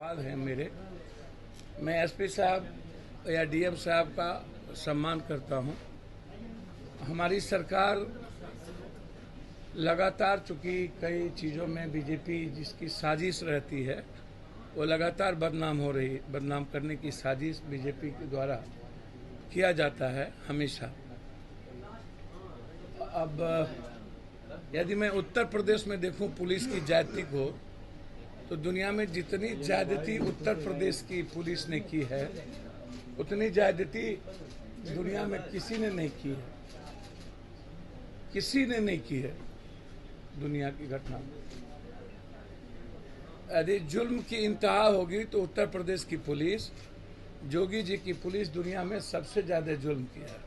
सवाल है मेरे। मैं एसपी साहब या डीएम साहब का सम्मान करता हूं। हमारी सरकार लगातार, चूंकि कई चीज़ों में बीजेपी जिसकी साजिश रहती है वो लगातार बदनाम करने की साजिश बीजेपी के द्वारा किया जाता है हमेशा। अब यदि मैं उत्तर प्रदेश में देखूं पुलिस की ज्यादती को, तो दुनिया में जितनी ज्यादती उत्तर प्रदेश की पुलिस ने की है उतनी ज्यादती दुनिया में किसी ने नहीं की है। किसी ने नहीं की है दुनिया की घटना में। यदि जुल्म की इंतहा होगी तो उत्तर प्रदेश की पुलिस, जोगी जी की पुलिस दुनिया में सबसे ज्यादा जुल्म किया है।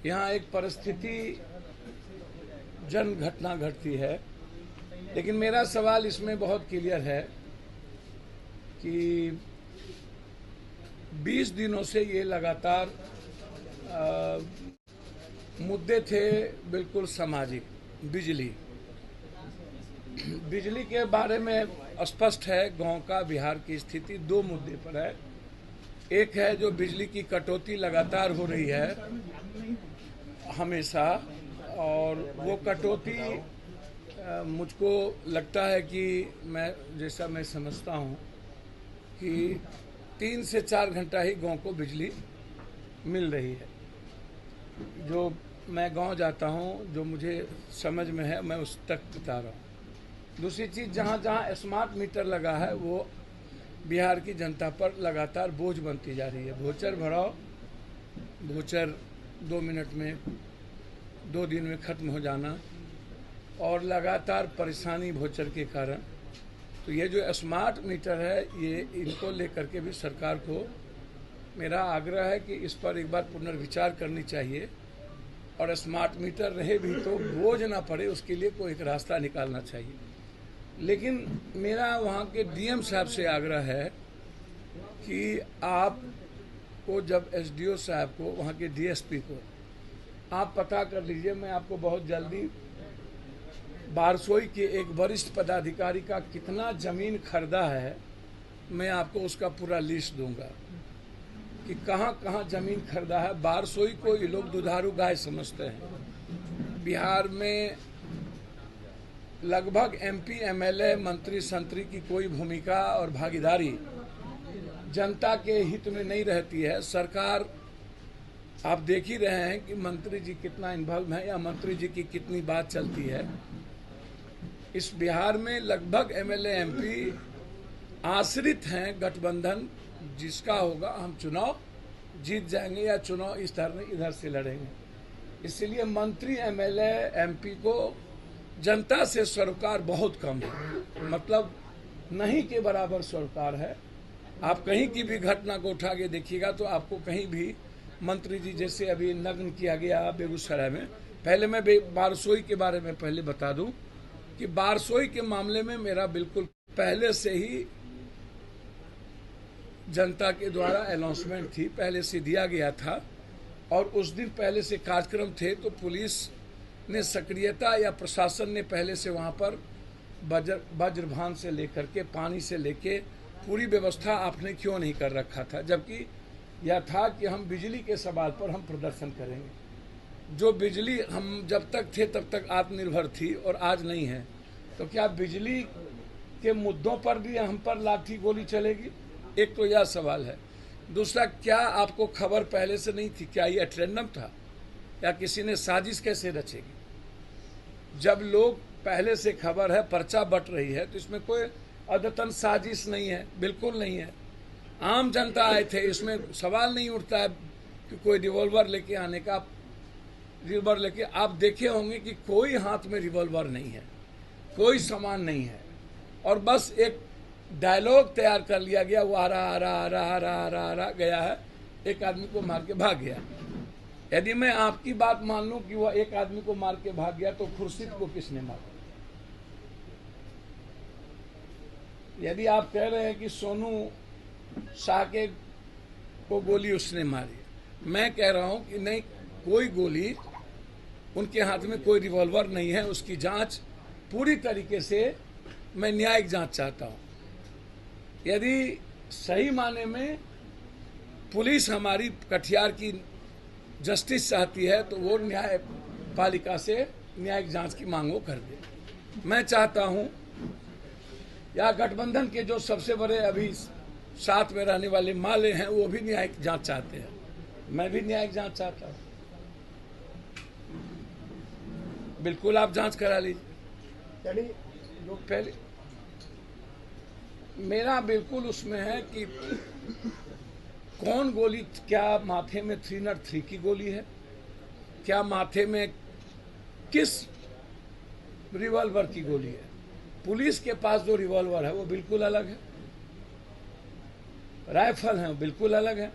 यहाँ एक परिस्थिति जन घटना घटती है, लेकिन मेरा सवाल इसमें बहुत क्लियर है कि 20 दिनों से ये लगातार मुद्दे थे बिल्कुल सामाजिक। बिजली के बारे में स्पष्ट है गांव का बिहार की स्थिति दो मुद्दे पर है। एक है जो बिजली की कटौती लगातार हो रही है हमेशा, और वो कटौती मुझको लगता है कि जैसा मैं समझता हूँ कि 3 से 4 घंटा ही गांव को बिजली मिल रही है। जो मैं गांव जाता हूँ, जो मुझे समझ में है, मैं उस तक बता रहा हूँ। दूसरी चीज़, जहाँ जहाँ स्मार्ट मीटर लगा है वो बिहार की जनता पर लगातार बोझ बनती जा रही है। वोचर भराओ, वोचर 2 मिनट में 2 दिन में ख़त्म हो जाना, और लगातार परेशानी वोचर के कारण। तो ये जो स्मार्ट मीटर है, ये इनको लेकर के भी सरकार को मेरा आग्रह है कि इस पर एक बार पुनर्विचार करनी चाहिए, और स्मार्ट मीटर रहे भी तो बोझ ना पड़े, उसके लिए कोई एक रास्ता निकालना चाहिए। लेकिन मेरा वहाँ के डीएम साहब से आग्रह है कि आप को, जब एसडीओ साहब को, वहाँ के डीएसपी को आप पता कर लीजिए। मैं आपको बहुत जल्दी बारसोई के एक वरिष्ठ पदाधिकारी का कितना जमीन खरीदा है, मैं आपको उसका पूरा लिस्ट दूंगा कि कहाँ कहाँ जमीन खरीदा है। बारसोई को ये लोग दुधारू गाय समझते हैं। बिहार में लगभग एमपी, एमएलए, मंत्री, संतरी की कोई भूमिका और भागीदारी जनता के हित में नहीं रहती है। सरकार, आप देख ही रहे हैं कि मंत्री जी कितना इन्वॉल्व है या मंत्री जी की कितनी बात चलती है। इस बिहार में लगभग एमएलए, एमपी आश्रित हैं गठबंधन जिसका होगा। हम चुनाव जीत जाएंगे या चुनाव इधर से लड़ेंगे। इसलिए मंत्री, एमएलए, एमपी को जनता से सरोकार बहुत कम है, मतलब नहीं के बराबर सरोकार है। आप कहीं की भी घटना को उठा के देखिएगा तो आपको कहीं भी मंत्री जी, जैसे अभी नग्न किया गया बेगूसराय में। पहले मैं बारसोई के बारे में पहले बता दूं कि बारसोई के मामले में मेरा बिल्कुल पहले से ही जनता के द्वारा अनाउंसमेंट थी, पहले से दिया गया था, और उस दिन पहले से कार्यक्रम थे। तो पुलिस ने सक्रियता या प्रशासन ने पहले से वहाँ पर वज्रभान से लेकर के पानी से लेके पूरी व्यवस्था आपने क्यों नहीं कर रखा था, जबकि यह था कि हम बिजली के सवाल पर हम प्रदर्शन करेंगे। जो बिजली हम जब तक थे तब तक आत्मनिर्भर थी और आज नहीं है, तो क्या बिजली के मुद्दों पर भी हम पर लाठी गोली चलेगी? एक तो यह सवाल है। दूसरा, क्या आपको खबर पहले से नहीं थी? क्या ये रैंडम था या किसी ने साजिश कैसे रचेगी? जब लोग पहले से खबर है, पर्चा बट रही है, तो इसमें कोई अदतन साजिश नहीं है, बिल्कुल नहीं है। आम जनता आए थे, इसमें सवाल नहीं उठता है कि कोई रिवॉल्वर लेके आने का। रिवॉल्वर लेके आप देखे होंगे कि कोई हाथ में रिवॉल्वर नहीं है, कोई सामान नहीं है, और बस एक डायलॉग तैयार कर लिया गया, वो आ रहा गया है, एक आदमी को मार के भाग गया। यदि मैं आपकी बात मान लूं कि वह एक आदमी को मार के भाग गया, तो खुर्शीद को किसने मारा? यदि आप कह रहे हैं कि सोनू शाह के को गोली उसने मारी, मैं कह रहा हूं कि नहीं, कोई गोली, उनके हाथ में कोई रिवॉल्वर नहीं है। उसकी जांच पूरी तरीके से, मैं न्यायिक जांच चाहता हूं। यदि सही माने में पुलिस हमारी कटिहार की जस्टिस चाहती है तो वो न्यायपालिका से न्यायिक जांच की मांग वो कर दे। मैं चाहता हूं या गठबंधन के जो सबसे बड़े अभी साथ में रहने वाले माले हैं वो भी न्यायिक जांच चाहते हैं, मैं भी न्यायिक जांच चाहता हूं। बिल्कुल आप जांच करा लीजिए। यानी जो पहले मेरा बिल्कुल उसमें है कि कौन गोली, क्या माथे में 303 की गोली है, क्या माथे में किस रिवॉल्वर की गोली है। पुलिस के पास जो रिवॉल्वर है वो बिल्कुल अलग है, राइफल है बिल्कुल अलग है,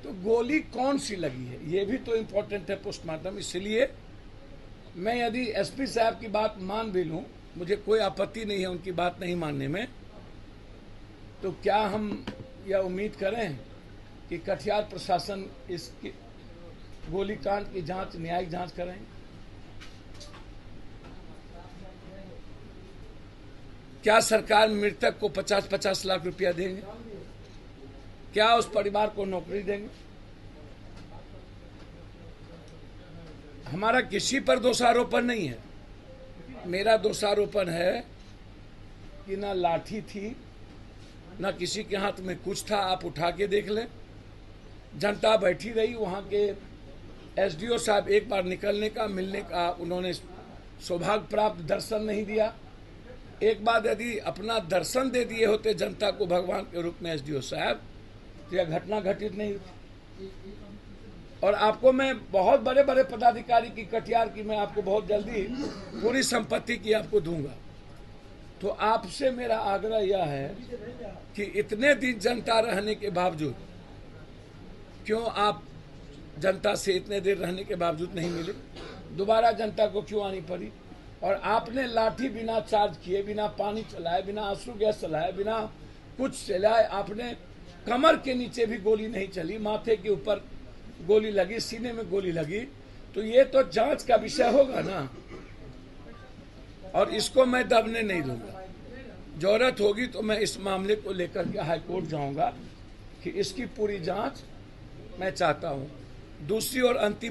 तो गोली कौन सी लगी है ये भी तो इम्पोर्टेंट है पोस्टमार्टम। इसलिए मैं यदि एसपी साहब की बात मान भी लूं, मुझे कोई आपत्ति नहीं है उनकी बात नहीं मानने में, तो क्या हम यह उम्मीद करें कि कटिहार प्रशासन इस गोलीकांड की जांच, न्यायिक जांच करें? क्या सरकार मृतक को 50-50 लाख रुपया देंगे? क्या उस परिवार को नौकरी देंगे? हमारा किसी पर दोषारोपण नहीं है। मेरा दोषारोपण है कि ना लाठी थी, ना किसी के हाथ में कुछ था। आप उठा के देख लें, जनता बैठी रही, वहां के एसडीओ साहब एक बार निकलने का, मिलने का उन्होंने सौभाग्य प्राप्त, दर्शन नहीं दिया। एक बार यदि अपना दर्शन दे दिए होते जनता को भगवान के रूप में एसडीओ साहब, तो यह घटना घटित नहीं होती। और आपको मैं बहुत बड़े बड़े पदाधिकारी की कटिहार की मैं आपको बहुत जल्दी पूरी संपत्ति की आपको दूंगा। तो आपसे मेरा आग्रह यह है कि इतने दिन जनता रहने के बावजूद क्यों आप जनता से इतने देर रहने के बावजूद नहीं मिले? दोबारा जनता को क्यों आनी पड़ी? और आपने लाठी बिना चार्ज किए, बिना पानी चलाए, बिना आंसू गैस चलाए, बिना कुछ चलाए, आपने कमर के नीचे भी गोली नहीं चली, माथे के ऊपर गोली लगी, सीने में गोली लगी, तो ये तो जांच का विषय होगा ना। और इसको मैं दबने नहीं दूंगा। जरूरत होगी तो मैं इस मामले को लेकर के हाईकोर्ट जाऊंगा कि इसकी पूरी जांच मैं चाहता हूं। दूसरी और अंतिम